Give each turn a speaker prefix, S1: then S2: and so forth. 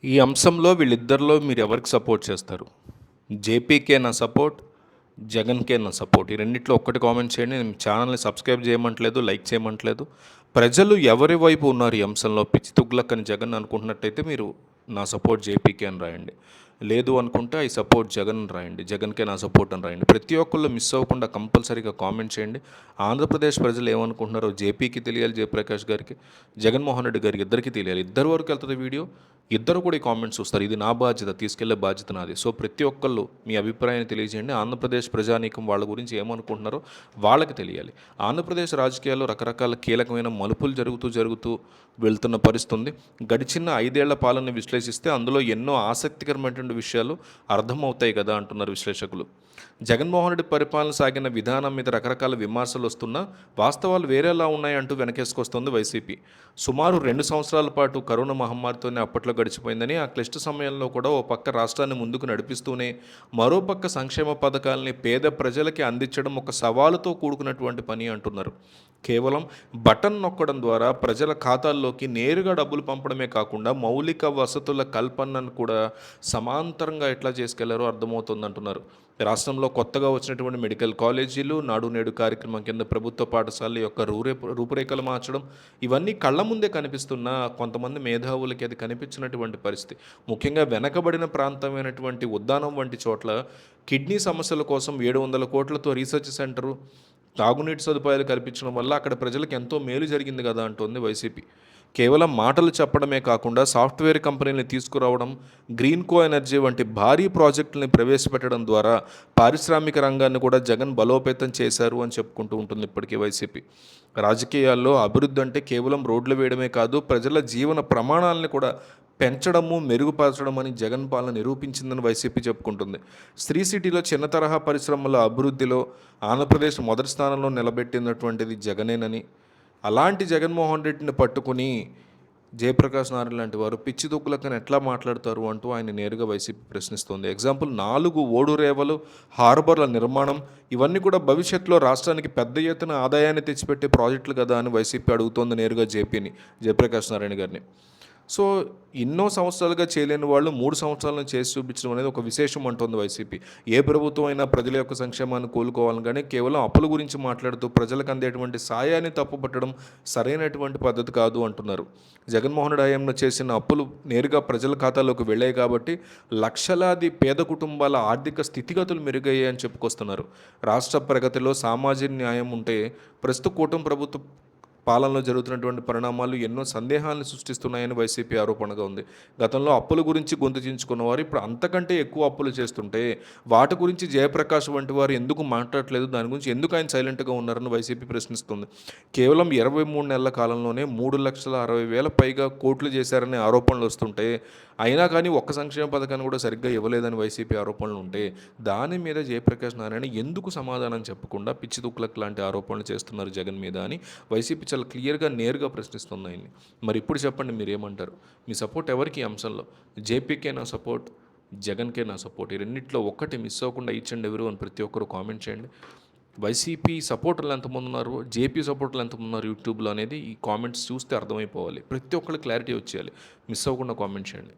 S1: ఈ అంశంలో వీళ్ళిద్దరిలో మీరు ఎవరికి సపోర్ట్ చేస్తారు? జేపీకే నా సపోర్ట్, జగన్‌కే నా సపోర్ట్. ఈ రెండిట్లో ఒక్కటి కామెంట్ చేయండి. నేను ఛానల్‌ని సబ్స్క్రైబ్ చేయమంటలేదు, లైక్ చేయమంటలేదు. ప్రజలు ఎవరి వైపు ఉన్నారు ఈ అంశంలో? పిచ్చి తుగ్లక్ అని జగన్ అనుకుంటున్నట్టయితే మీరు నా సపోర్ట్ జేపీకే అని రాయండి. లేదు అనుకుంటే ఐ సపోర్ట్ జగన్ అని రాయండి. జగన్‌కే నా సపోర్ట్ అని రాయండి. ప్రతి ఒక్కళ్ళు మిస్ అవ్వకుండా కంపల్సరీగా కామెంట్ చేయండి. ఆంధ్రప్రదేశ్ ప్రజలు ఏమనుకుంటున్నారో జేపీకి తెలియాలి, జయప్రకాష్ గారికి, జగన్మోహన్ రెడ్డి గారికి ఇద్దరికీ తెలియాలి. ఇద్దరి వరకు వెళ్తుంది వీడియో. ఇద్దరు కూడా ఈ కామెంట్స్ చూస్తారు. ఇది నా బాధ్యత, తీసుకెళ్లే బాధ్యత నాది. సో ప్రతి ఒక్కళ్ళు మీ అభిప్రాయాన్ని తెలియజేయండి. ఆంధ్రప్రదేశ్ ప్రజానీకం వాళ్ళ గురించి ఏమనుకుంటున్నారో వాళ్ళకి తెలియాలి. ఆంధ్రప్రదేశ్ రాజకీయాల్లో రకరకాల కీలకమైన మలుపులు జరుగుతూ వెళ్తున్న పరిస్థితి ఉంది. గడిచిన 5 ఏళ్ల పాలన విశ్లేషిస్తే అందులో ఎన్నో ఆసక్తికరమైనటువంటి విషయాలు అర్థమవుతాయి కదా అంటున్నారు విశ్లేషకులు. జగన్మోహన్ రెడ్డి పరిపాలన సాగిన విధానం మీద రకరకాల విమర్శలు వస్తున్నా వాస్తవాలు వేరేలా ఉన్నాయంటూ వెనకేసుకొస్తోంది వైసీపీ. సుమారు 2 సంవత్సరాల పాటు కరోనా మహమ్మారితోనే అప్పట్లో గడిచిపోయిందని, ఆ క్లిష్ట సమయంలో కూడా ఓ పక్క రాష్ట్రాన్ని ముందుకు నడిపిస్తూనే మరోపక్క సంక్షేమ పథకాలని పేద ప్రజలకి అందించడం ఒక సవాలుతో కూడుకున్నటువంటి పని అంటున్నారు. కేవలం బటన్ నొక్కడం ద్వారా ప్రజల ఖాతాల్లోకి నేరుగా డబ్బులు పంపడమే కాకుండా మౌలిక వసతుల కల్పనను కూడా సమాంతరంగా ఎట్లా చేసుకెళ్లారో అర్థమవుతుందంటున్నారు. రాష్ట్రంలో కొత్తగా వచ్చినటువంటి మెడికల్ కాలేజీలు, నాడు నేడు కార్యక్రమం కింద ప్రభుత్వ పాఠశాలల యొక్క రూపురేఖలు మార్చడం, ఇవన్నీ కళ్ళ ముందే కనిపిస్తున్న కొంతమంది మేధావులకి అది కనిపించినటువంటి పరిస్థితి. ముఖ్యంగా వెనకబడిన ప్రాంతమైనటువంటి ఉద్దానం వంటి చోట్ల కిడ్నీ సమస్యల కోసం 700 కోట్లతో రీసెర్చ్ సెంటరు, తాగునీటి సదుపాయాలు కల్పించడం వల్ల అక్కడ ప్రజలకు ఎంతో మేలు జరిగింది కదా అంటోంది వైసీపీ. కేవలం మాటలు చెప్పడమే కాకుండా సాఫ్ట్వేర్ కంపెనీని తీసుకురావడం, గ్రీన్ కో ఎనర్జీ వంటి భారీ ప్రాజెక్టులని ప్రవేశపెట్టడం ద్వారా పారిశ్రామిక రంగాన్ని కూడా జగన్ బలోపేతం చేశారు అని చెప్పుకుంటూ ఉంటుంది ఇప్పటికీ వైసీపీ. రాజకీయాల్లో అభివృద్ధి అంటే కేవలం రోడ్లు వేయడమే కాదు, ప్రజల జీవన ప్రమాణాలను కూడా పెంచడము, మెరుగుపరచడం అని జగన్ పాలన నిరూపించిందని వైసీపీ చెప్పుకుంటుంది. శ్రీ సిటీలో చిన్న తరహా పరిశ్రమల అభివృద్ధిలో ఆంధ్రప్రదేశ్ మొదటి స్థానంలో నిలబెట్టినటువంటిది జగనేనని, అలాంటి జగన్మోహన్ రెడ్డిని పట్టుకుని జయప్రకాష్ నారాయణ లాంటి వారు పిచ్చి దుక్కులకని ఎట్లా మాట్లాడతారు అంటూ ఆయన నేరుగా వైసీపీ ప్రశ్నిస్తోంది. ఎగ్జాంపుల్ 4 ఓడురేవలు, హార్బర్ల నిర్మాణం, ఇవన్నీ కూడా భవిష్యత్తులో రాష్ట్రానికి పెద్ద ఎత్తున ఆదాయాన్ని తెచ్చిపెట్టే ప్రాజెక్టులు కదా అని వైసీపీ అడుగుతోంది నేరుగా జయప్రకాష్ నారాయణ గారిని. సో ఎన్నో సంవత్సరాలుగా చేయలేని వాళ్ళు 3 సంవత్సరాలను చేసి చూపించడం అనేది ఒక విశేషం అంటోంది వైసీపీ. ఏ ప్రభుత్వం అయినా ప్రజల యొక్క సంక్షేమాన్ని కోలుకోవాలని, కానీ కేవలం అప్పుల గురించి మాట్లాడుతూ ప్రజలకు అందేటువంటి సాయాన్ని తప్పుపట్టడం సరైనటువంటి పద్ధతి కాదు అంటున్నారు. జగన్మోహన్ రెడ్డి హయాంలో చేసిన అప్పులు నేరుగా ప్రజల ఖాతాలోకి వెళ్ళాయి కాబట్టి లక్షలాది పేద కుటుంబాల ఆర్థిక స్థితిగతులు మెరుగయ్యాయని చెప్పుకొస్తున్నారు. రాష్ట్ర ప్రగతిలో సామాజిక న్యాయం ఉంటే ప్రస్తుత కూటమి ప్రభుత్వం పాలనలో జరుగుతున్నటువంటి పరిణామాలు ఎన్నో సందేహాలను సృష్టిస్తున్నాయని వైసీపీ ఆరోపణగా ఉంది. గతంలో అప్పుల గురించి గొంతు చించుకున్నవారు ఇప్పుడు అంతకంటే ఎక్కువ అప్పులు చేస్తుంటే వాటి గురించి జయప్రకాష్ వంటి వారు ఎందుకు మాట్లాడలేదు, దాని గురించి ఎందుకు ఆయన సైలెంట్గా ఉన్నారని వైసీపీ ప్రశ్నిస్తుంది. కేవలం 23 నెలల కాలంలోనే 3,60,000 పైగా కోట్లు చేశారనే ఆరోపణలు వస్తుంటే, అయినా కానీ ఒక్క సంక్షేమ పథకాన్ని కూడా సరిగ్గా ఇవ్వలేదని వైసీపీ ఆరోపణలు ఉంటే దాని మీద జయప్రకాష్ నారాయణ ఎందుకు సమాధానం చెప్పకుండా పిచ్చి తుక్లక్ లాంటి ఆరోపణలు చేస్తున్నారు జగన్ మీద అని వైసీపీ చాలా క్లియర్గా నేరుగా ప్రశ్నిస్తుంది ఆయన్ని. మరి ఇప్పుడు చెప్పండి మీరేమంటారు? మీ సపోర్ట్ ఎవరికి ఈ అంశంలో? జేపీకే నా సపోర్ట్, జగన్కే నా సపోర్ట్. ఈ రెండిట్లో ఒక్కటి మిస్ అవ్వకుండా ఈచ్ అండ్ ఎవరీ వన్ ప్రతి ఒక్కరు కామెంట్ చేయండి. వైసీపీ సపోర్టర్లు ఎంతమంది ఉన్నారు, జేపీ సపోర్టర్లు ఎంతమంది ఉన్నారు యూట్యూబ్లో అనేది ఈ కామెంట్స్ చూస్తే అర్థమైపోవాలి. ప్రతి ఒక్కళ్ళు క్లారిటీ వచ్చేయాలి. మిస్ అవ్వకుండా కామెంట్ చేయండి.